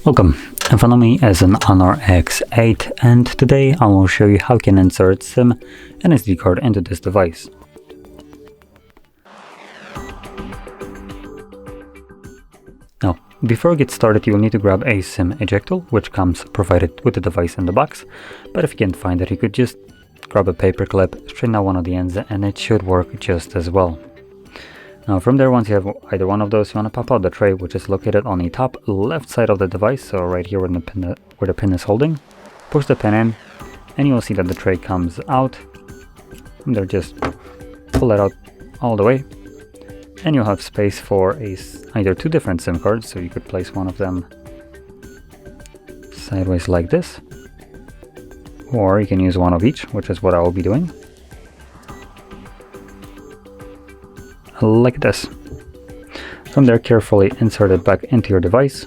Welcome, in front of me is an Honor X8 and today I will show you how you can insert SIM and SD card into this device. Now, before we get started you will need to grab a SIM ejector which comes provided with the device in the box, but if you can't find it you could just grab a paper clip, straighten out one of the ends and it should work just as well. Now from there, once you have either one of those, you want to pop out the tray which is located on the top left side of the device, so right here where the pin is holding. Push the pin in and you will see that the tray comes out. From there, just pull it out all the way and you'll have space for either two different SIM cards, so you could place one of them sideways like this, or you can use one of each, which is what I will be doing. Like this. From there, carefully insert it back into your device.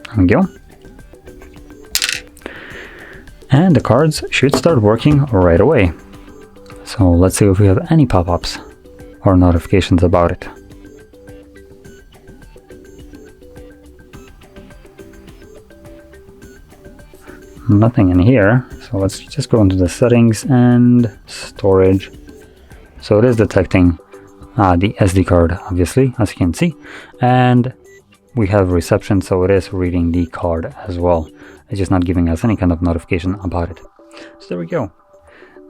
There we go. And the cards should start working right away. So let's see if we have any pop-ups or notifications about it. Nothing in here, so let's just go into the settings and storage. So it is detecting the SD card, obviously, as you can see, and we have reception, so it is reading the card as well. It's just not giving us any kind of notification about it. So there we go.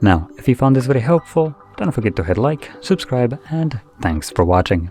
Now, if you found this very helpful, don't forget to hit like, subscribe, and thanks for watching.